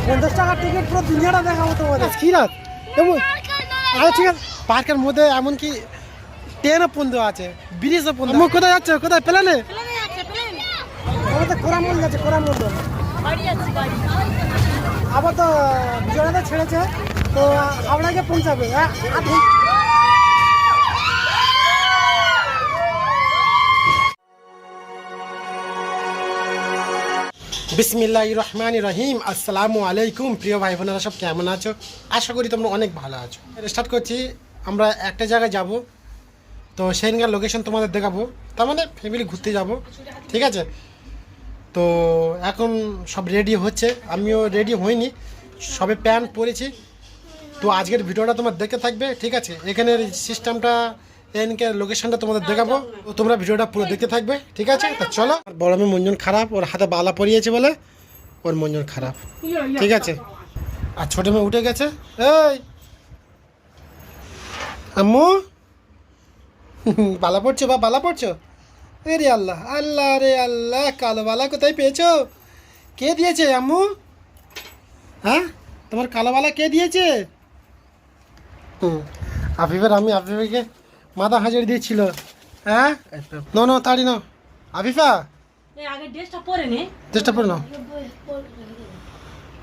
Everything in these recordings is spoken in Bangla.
50 টাকার টিকিট পুরো দুনিয়াটা দেখাবো তোমাদের। কি রাত আরে ঠিক আছে, পার্কের মধ্যে এমনকি ট্রেনও বন্ধ আছে, ব্রিজও বন্ধ। কোথায় যাচ্ছে? কোথায়? প্লেনে? কোরামল যাচ্ছে, কোরামল আবার তো বিজয়নাথে ছেড়েছে, তো হাওড়াকে পৌঁছাবে। বিসমিল্লাহির রহমানির রহিম। আসসালামু আলাইকুম প্রিয় ভাই বোনেরা, সব কেমন আছো? আশা করি তোমরা অনেক ভালো আছো। স্টার্ট করছি। আমরা একটা জায়গায় যাব, তো সেখানকার লোকেশন তোমাদের দেখাবো। তার মানে ফ্যামিলি ঘুরতে যাব, ঠিক আছে? তো এখন সব রেডি হচ্ছে, আমিও রেডি হইনি, সবে প্যান্ট পরেছি। তো আজকের ভিডিওটা তোমার দেখতে থাকবে, ঠিক আছে? এখানের সিস্টেমটা, এখানকার লোকেশনটা তোমাদের দেখাবো, তো তোমরা ভিডিওটা পুরো দেখতে থাকবে, ঠিক আছে? তো চলো। বড় মেয়ে মন খারাপ, ওর হাতে বালা পরিয়েছে বলে ওর মন খারাপ, ঠিক আছে? আর ছোট মেয়ে উঠে গেছে। এই আম্মু, বালা পড়ছো বা বালা পড়ছো? এ রে আল্লাহ, আল্লাহ রে আল্লাহ, কালো বালা কোথায় পেয়েছো? কে দিয়েছে আম্মু? হ্যাঁ, তোমার কালো বালা কে দিয়েছে? আফিফের, আমি আফিফকে মাথা হাজির দিয়েছিল। হ্যাঁ নো তাড়ি না আফিফা, ড্রেসটা পরে নাও।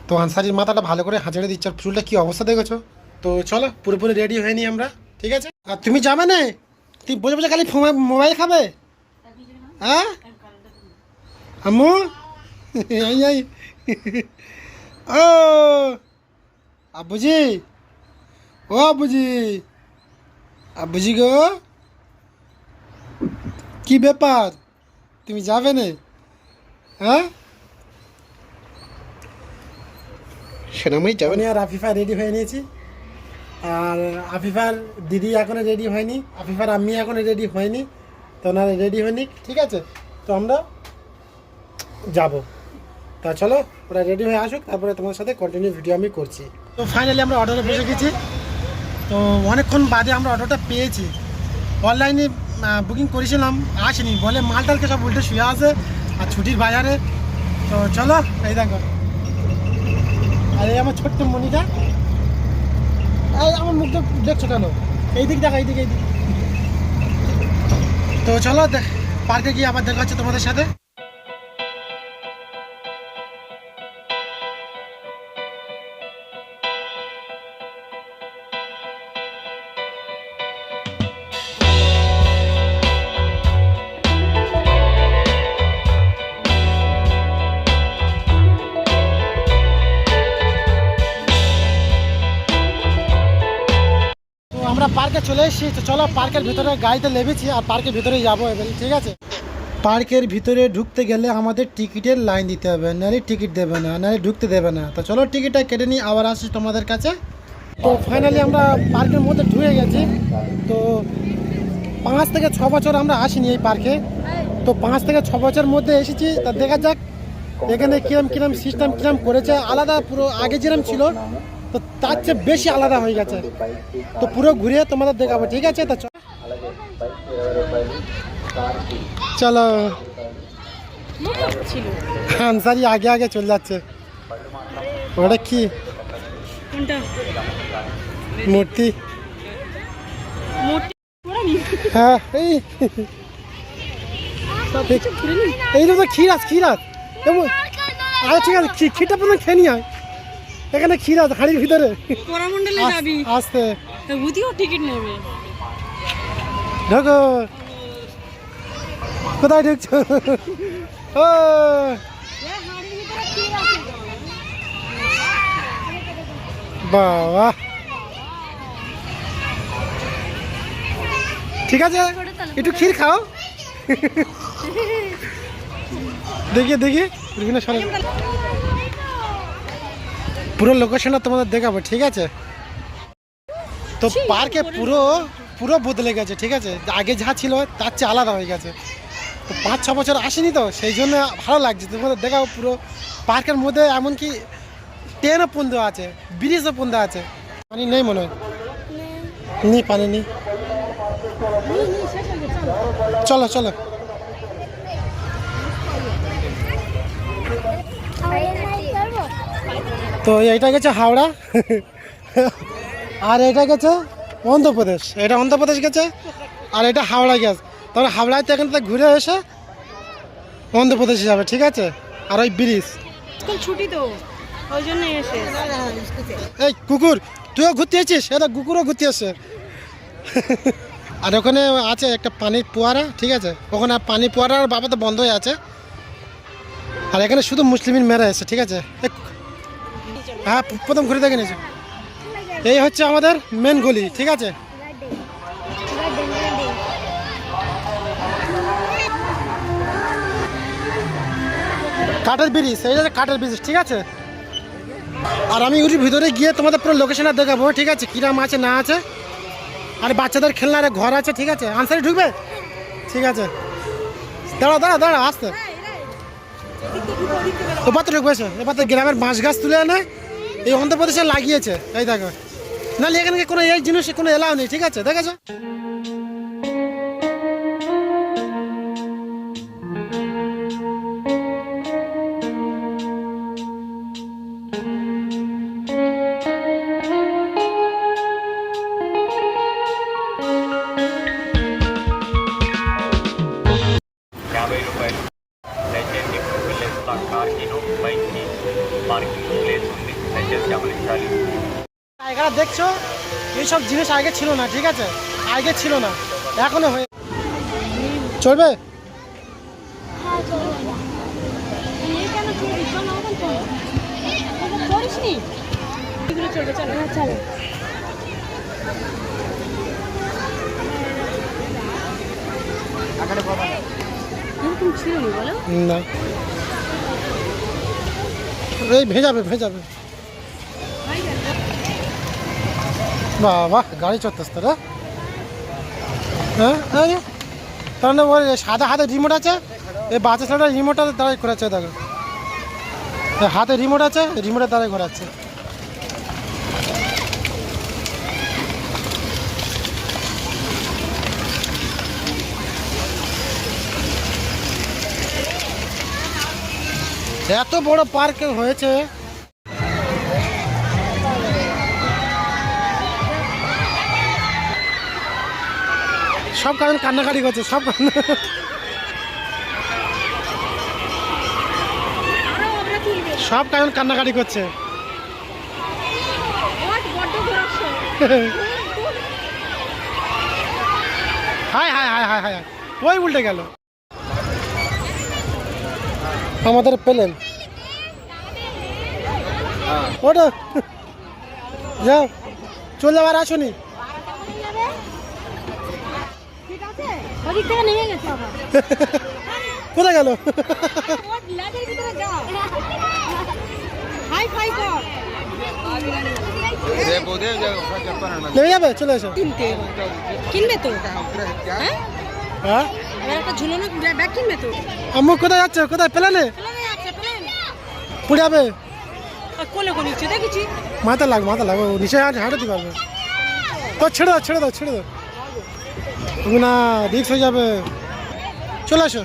তো আনসারির মাথাটা ভালো করে হাজিরে দিচ্ছে, আর চুলটা কি অবস্থা দেখেছো? তো চলো, পুরোপুরি রেডি হয়নি আমরা, ঠিক আছে? আর তুমি যাবে না? তুমি বসে বসে খালি মোবাইল খাবে? হ্যাঁ আম্মু, ও আব্বুজি, ও আব্বুজি, আব্বুজি গো, কি ব্যাপার, তুমি যাবে না? হ্যাঁ সেরকমই যাবে না। আর আফিফা রেডি হয়ে নিয়েছি, আর আফিফার দিদি এখনো রেডি হয়নি, আফিফার আম্মি এখনো রেডি হয়নি, তো ওনারা রেডি হয়নি, ঠিক আছে? তো আমরা যাব। তা চলো, ওরা রেডি হয়ে আসুক, তারপরে তোমার সাথে কন্টিনিউ ভিডিও আমি করছি। তো ফাইনালি আমরা অর্ডারে বসে গেছি। তো অনেকক্ষণ বাদে আমরা অর্ডারটা পেয়েছি। অনলাইনে বুকিং করেছিলাম, আসেনি, বলে মালটালকে সব উল্টে শুয়ে আছে আর ছুটির বাজারে। তো চলো, এই দেখো, আর এই আমার ছোট্ট মনিটা, এই আমার মুখটা দেখছো কেন? এইদিক দেখা, এইদিকে, এইদিক। তো চলো পার্কে গিয়ে আবার দেখা হচ্ছে তোমাদের সাথে। আমরা পার্কে চলে এসেছি, তো চলো পার্কের ভিতরে গাড়িতে লেবেছি, আর পার্কের ভিতরে যাবো এবার, ঠিক আছে? পার্কের ভিতরে ঢুকতে গেলে আমাদের টিকিটের লাইন দিতে হবে, নাহলে টিকিট দেবে না, নাহলে ঢুকতে দেবে না। তো চলো টিকিটটা কেটে নিই, আবার আসছি তোমাদের কাছে। তো ফাইনালি আমরা পার্কের মধ্যে ঢুকে গেছি। তো 5 থেকে 6 বছর আমরা আসিনি এই পার্কে, তো 5 থেকে 6 বছরের মধ্যে এসেছি। তা দেখা যাক এখানে কিরম সিস্টেম কিরম করেছে, আলাদা পুরো আগে যেরকম ছিল তো তার চেয়ে বেশি আলাদা হয়ে গেছে। তো পুরো ঘুরে তোমাদের দেখাবো, ঠিক আছে? তো চলো, আনসারি আগে আগে চলে যাচ্ছে। ওটা কি মূর্তি? হ্যাঁ, এই তো ক্ষীরাত, আরে ঠিক আছে, ক্ষীরটা প্রথমে খেয়ে নিয়ে আয়। এখানে ক্ষীরাত হাড়ির ভিতরে। আসতে টিকিট নেবে, ঢোকো। কোথায় ঢুকছো? ও বাবা, ঠিক আছে, একটু ক্ষীর খাও। দেখি বিভিন্ন পুরো লোকেশনটা তোমাদের দেখাবো, ঠিক আছে? তো পার্কে পুরো বদলে গেছে, ঠিক আছে? আগে যা ছিল তার চেয়ে আলাদা হয়ে গেছে। তো 5-6 বছর আসেনি, তো সেই জন্য ভালো লাগছে। তোমাদের দেখাবো পুরো পার্কের মধ্যে, এমনকি ট্রেনও বন্ধ আছে, ব্রিজও বন্ধ আছে। পানি নেই মনে হয়, পানি নেই। চলো চলো, তো এইটা গেছে হাওড়া আর এটা গেছে অন্ধ্রপ্রদেশ, এটা অন্ধ্রপ্রদেশ গেছে আর এটা হাওড়া গেছে। তাহলে হাওড়ায় তো এখান থেকে ঘুরে এসে অন্ধ্রপ্রদেশে যাবে, ঠিক আছে। আর ওই ব্রিজ, স্কুল ছুটি তো ওই জন্য এসে এই কুকুর তুইও ঘুরতে এসেছিস, এটা কুকুরও ঘুরতে এসছে আর ওখানে আছে একটা পানির ফোয়ারা, ঠিক আছে। ওখানে পানি ফোয়ারার বাবা তো বন্ধ হয়ে আছে। আর এখানে শুধু মুসলিমের মেয়েরা এসে, ঠিক আছে। হ্যাঁ প্রথম ঘুরে দেখে নিয়েছি। এই হচ্ছে আমাদের মেন গলি, ঠিক আছে। কাঠের ব্রিজ, এই যে কাঠের ব্রিজ, ঠিক আছে। আর আমি ওর ভিতরে গিয়ে তোমাদের পুরো লোকেশনটা দেখাবো, ঠিক আছে, কিরাম আছে না আছে। আর বাচ্চাদের খেলনার ঘর আছে, ঠিক আছে। আনসারে ঢুকবে, ঠিক আছে। দাঁড়া দাঁড়া দাঁড়া আসতে, এবার তো ঢুকবে। এবার তো গ্রামের বাঁশ গাছ তুলে এনে এই অন্ধ্রপ্রদেশে লাগিয়েছে, এই দেখো। নাহলে এখানে কোনো এই জিনিস কোনো এলাও নেই, ঠিক আছে, দেখেছো। రూపాయలు దయచేసి వెళ్ళేస్తున్న కార్కిను బైక్కి పార్కింగ్ ప్లేస్ ఉంది, దయచేసి గమనించాలి। এখানে দেখছো এইসব জিনিস আগে ছিল না, ঠিক আছে, আগে ছিল না, এখনো হয়ে চলবে। এরকম ছিল না, বলো না এই ভেজাবে ভেজাবে। বাবা গাড়ি চড়তেছে রে। হ্যাঁ তাহলে ওই সাদা হাতে রিমোট আছে, এই বাচ্চা ছেলেটা রিমোটটা দাঁড়ায় ঘোরাচ্ছে, দেখো হাতে রিমোট আছে, রিমোটের দ্বারাই ঘোরাচ্ছে। এত বড় পার্ক হয়েছে। সব কারণ কান্নাকাটি করছে, সব সব কারণ কান্নাকাটি করছে। হায় হায় হায় হায় হায়, ওই উল্টে গেল আমাদের প্লেন। ওটা যাও, চলে যাওয়ার আসুনি। কোথায় গেল? নেমে যাবে, চলে এসো। কিনবে তো হ্যাঁ একটা ঝুলানো ব্যাগ কিনবে তো। আম্মু কোথায় যাচ্ছে? কোথায়? প্লেনে পুড়ে যাবে। কোলে কোলে নিচে দেখেছি, মাথা লাগ নিচে হাঁটাতে পারবে তো। ছেড়ে দাও ছেড়ে দাও ছেড়ে দাও, না রিক্স হয়ে যাবে। চলে আসো।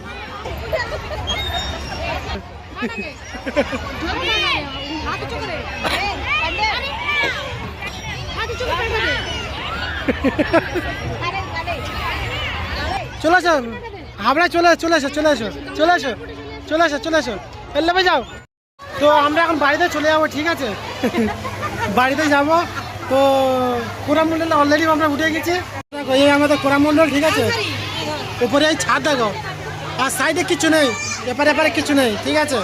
চলে আসো হাবড়ায়, চলে চলে আসো চলে আসো চলে আসো চলে আসো চলে আসো, এলে যাও। তো আমরা এখন বাড়িতে চলে যাবো, ঠিক আছে। বাড়িতে যাব। তো কোরামণ্ডলে অলরেডি আমরা উঠে গেছি। দেখো এই আমাদের কোরামণ্ডল, ঠিক আছে। উপরে এই ছাদ দেখো, আর সাইডে কিছু নেই, এপারে এপারে কিছু নেই, ঠিক আছে।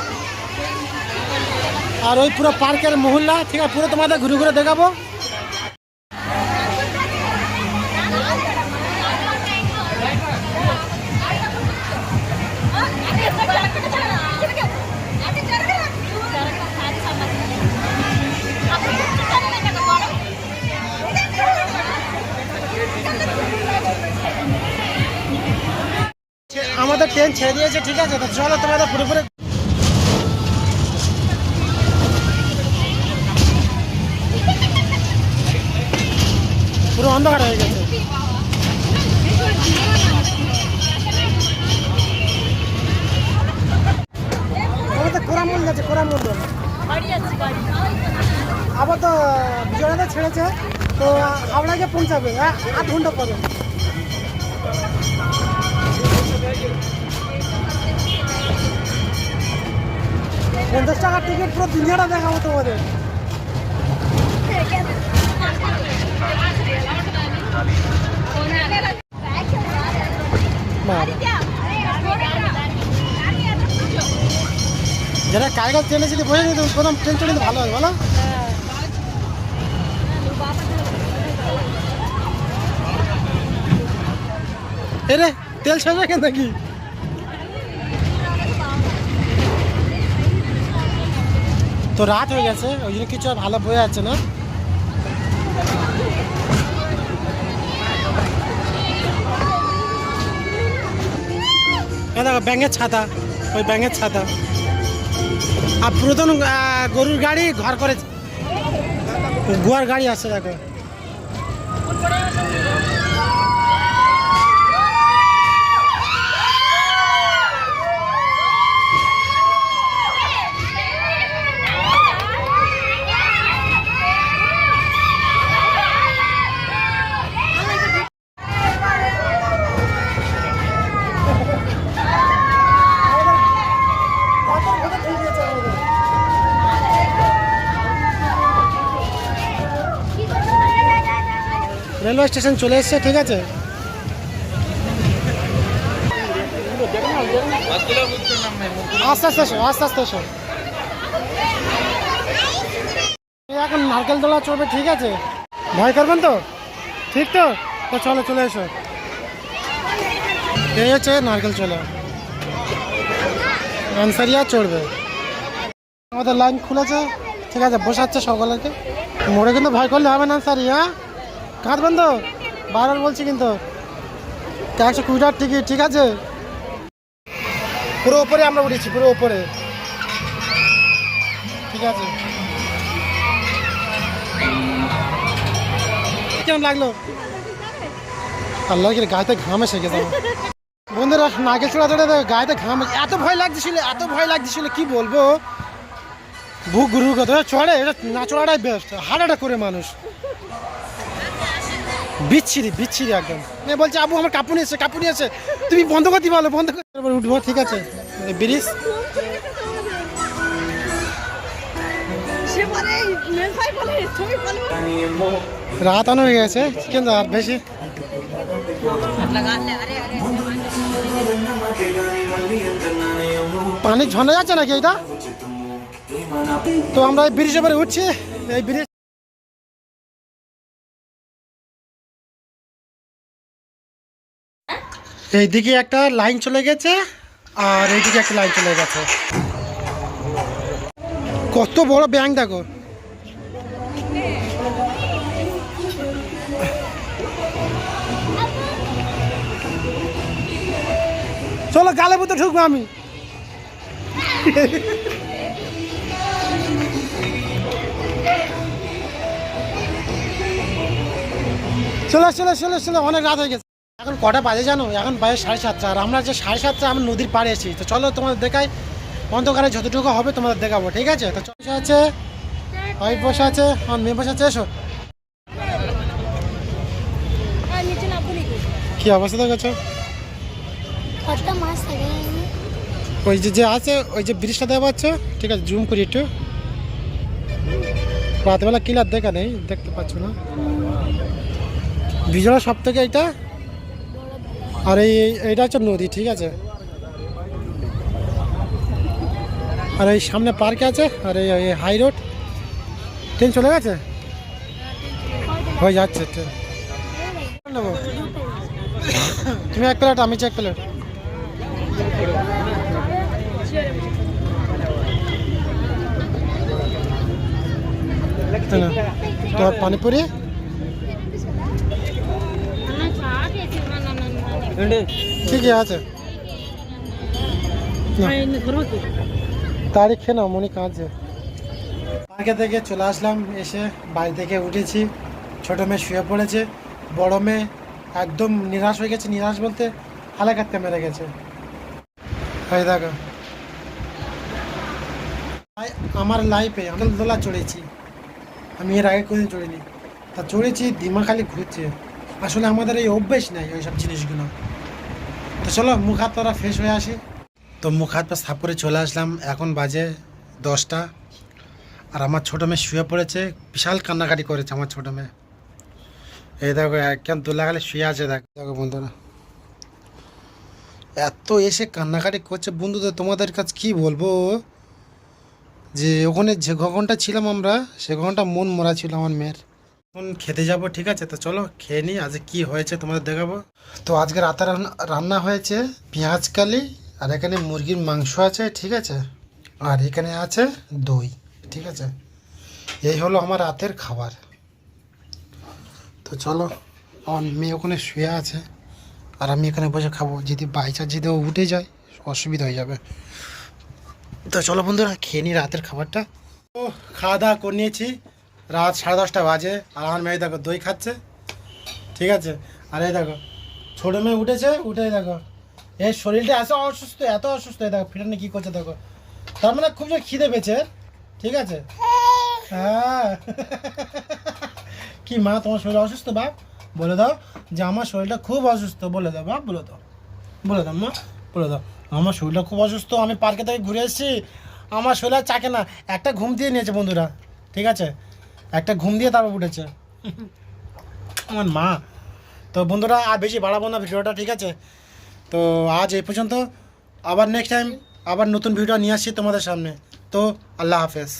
আর ওই পুরো পার্কের মহল্লা, ঠিক আছে, পুরো তোমাদের ঘুরে ঘুরে দেখাবো। আমাদের ট্রেন ছেড়ে দিয়েছে, ঠিক আছে। তো চলো তোমাদের পুরোপুরি পুরো অন্ধকার হয়ে গেছে। আমাদের কোরামণ্ডল আছে, কোরামণ্ডল। আবার তো বিজয়নাথে ছেড়েছে, তো হাওড়াকে পৌঁছাবে 8 ঘন্টা পরে। ৳50 টিকিট, পুরো দুনিয়াটা দেখাবো তোমাদের। যারা কায়গার ট্রেনে যদি বসে নিত প্রথম ট্রেন চলে ভালো হয় বলো। এরে তেল শেষ রাখেন নাকি? তো রাত হয়ে গেছে, ওই জন্য কিছু আর ভালো বয়ে যাচ্ছে না। দেখো ব্যাঙের ছাতা, ওই ব্যাঙের ছাতা। আর পুরাতন গরুর গাড়ি ঘর করে গোয়ার গাড়ি আসছে দেখো। রেলওয়ে স্টেশন চলে এসছে, ঠিক আছে। আস্তে আস্তে এসো, আস্তে আস্তে এসো। এখন নারকেল দোলা চড়বে, ঠিক আছে। ভয় করবেন তো? ঠিক তো? তো চলো চলে এসো। এই হচ্ছে নারকেল চলা, আনসারিয়া চড়বে। আমাদের লাইন খুলেছে, ঠিক আছে, বসাচ্ছে সকলকে। মোড়ে কিন্তু ভয় করলে হবে না আনসারিয়া, কাঁদবেন তো, বারবার বলছি কিন্তু। 120 টিকিট, ঠিক আছে। পুরো ওপরে আমরা উঠেছি, পুরো ওপরে, ঠিক আছে। কেমন লাগলো? আল্লাহ কি গায়েতে ঘাম এসে গেছে বন্ধুরা। নারকেল চূড়া ধরে গায়েতে ঘাম, এত ভয় লাগছিল, এত ভয় লাগছিল কি বলবো। বুক গুরু কথা চড়ে, এটা না চড়াটাই বেস্ট, হার্ট অ্যাটাক করে মানুষ। বিচ্ছিরি বিচ্ছিরি একদম। বলছে আবু আমার কাপুনি আছে, কাপুনি আছে, তুমি বন্ধ করতে বলো, বন্ধ করে উঠবো, ঠিক আছে। ব্রিজ রাত অন হয়ে গেছে কিন্তু আর বেশি। পানি ঝর্ণা যাচ্ছে নাকি এটা? তো আমরা এই ব্রিজের উপরে উঠছি। এই ব্রিজ এইদিকে একটা লাইন চলে গেছে আর এইদিকে একটা লাইন চলে গেছে। কত বড় ব্যাংক দেখো। চলো গালে মতো ঢুকবো আমি। চলো চলো চলো চলো, অনেক রাত হয়ে গেছে। এখন কটা বাজে জানো? এখন বাজে 7:30। আর আমরা যে 7:30 আমরা নদীর পাড়ে এসেছি। তো চলো তোমাদের দেখাই, অন্ধকারে যতটুকু হবে তোমাদের দেখাবো, ঠিক আছে। তো বসে আছে, ওয়াইফ বসে আছে, আমার মেয়ে বসে আছে। এসো, কি অবস্থা দেখেছো? ওই যে আছে, ওই যে ব্রিজটা দেওয়া পাচ্ছ, ঠিক আছে, জুম করি একটু। রাতবেলা ক্লিয়ার দেখা নেই, দেখতে পাচ্ছ না। বিজয় সব থেকে এইটা, আর এইটা হচ্ছে নদী, ঠিক আছে। আর এই সামনে পার্ক আছে, আর এই হাই রোড। ট্রেন চলে গেছে, হয়ে যাচ্ছে ট্রেন। নেবো তুমি 1 প্লেট, আমি 1 প্লেট। তো পানিপুরি ঠিকই আছে, তারিখ খেয়ে নাও, মনে কাঁদছে। পার্কে থেকে চলে আসলাম, এসে বাড়ি থেকে উঠেছি। ছোটো মেয়ে শুয়ে পড়েছে, বড় মেয়ে একদম নিরাশ হয়ে গেছে। নিরাশ বলতে হালাকাতে মেরে গেছে। এই দেখো, আমার লাইফে নারকেল দোলা চড়েছি, আমি এর আগে কোনোদিন চড়িনি, তা চড়েছি দিমা খালি ঘুরছে। আসলে আমাদের এই অভ্যেস নাই ওই সব জিনিসগুলো। তো চলো মুখ হাত তোরা ফ্রেশ হয়ে আসি। তো মুখ হাত পা সাফ করে চলে আসলাম, এখন বাজে 10টা। আর আমার ছোটো মেয়ে শুয়ে পড়েছে, বিশাল কান্নাকাটি করেছে আমার ছোটো মেয়ে। এই দেখো একদম দোলাগালে শুয়ে আছে, দেখো বন্ধুরা এত এসে কান্নাকাটি করছে। বন্ধুদের তোমাদের কাছে কি বলবো, যে ওখানে যে ঘন্টা ছিলাম আমরা, সে ঘন্টা মন মরা ছিল আমার মেয়ের। এখন খেতে যাব, ঠিক আছে? তো চলো খেয়ে নিই, আজকে কি হয়েছে তোমাদের দেখাবো। তো আজকে রাতে রান্না হয়েছে পেঁয়াজ কালি, আর এখানে মুরগির মাংস আছে, ঠিক আছে? আর এখানে আছে দই, ঠিক আছে? এই হলো আমার রাতের খাবার। তো চলো, আমার মেয়ে ওখানে শুয়ে আছে আর আমি এখানে বসে খাবো। যদি বাইচান্স যদি ও উঠে যায় অসুবিধা হয়ে যাবে। তো চলো বন্ধুরা খেয়ে নিই রাতের খাবারটা। ও খাওয়া দাওয়া করে নিয়েছি, রাত 10:30 বাজে। আর আমার মেয়ে দেখো দই খাচ্ছে, ঠিক আছে? আর এই দেখো ছোটো মেয়ে উঠেছে, উঠে দেখো এর শরীরটা এত অসুস্থ, এত অসুস্থ। এই দেখো ফিরানে কী করছে দেখো, তার মানে খুব যে খিদে পেয়েছে, ঠিক আছে? হ্যাঁ কি মা তোমার শরীর অসুস্থ? বাপ বলে দাও যে আমার শরীরটা খুব অসুস্থ, বলে দাও বাপ, বলে দাও, বলে দাও মা, বলে দাও আমার শরীরটা খুব অসুস্থ। আমি পার্কে থেকে ঘুরে এসেছি, আমার শরীর আর চাকে না। একটা ঘুম দিয়ে নিয়েছে বন্ধুরা, ঠিক আছে? একটা ঘুম দিয়ে তারপর উঠেছে আমার মা। তো বন্ধুরা আর বেশি বাড়াবো না ভিডিওটা, ঠিক আছে? তো আজ এই পর্যন্ত, আবার নেক্সট টাইম আবার নতুন ভিডিও নিয়ে আসছি তোমাদের সামনে। তো আল্লাহ হাফেজ।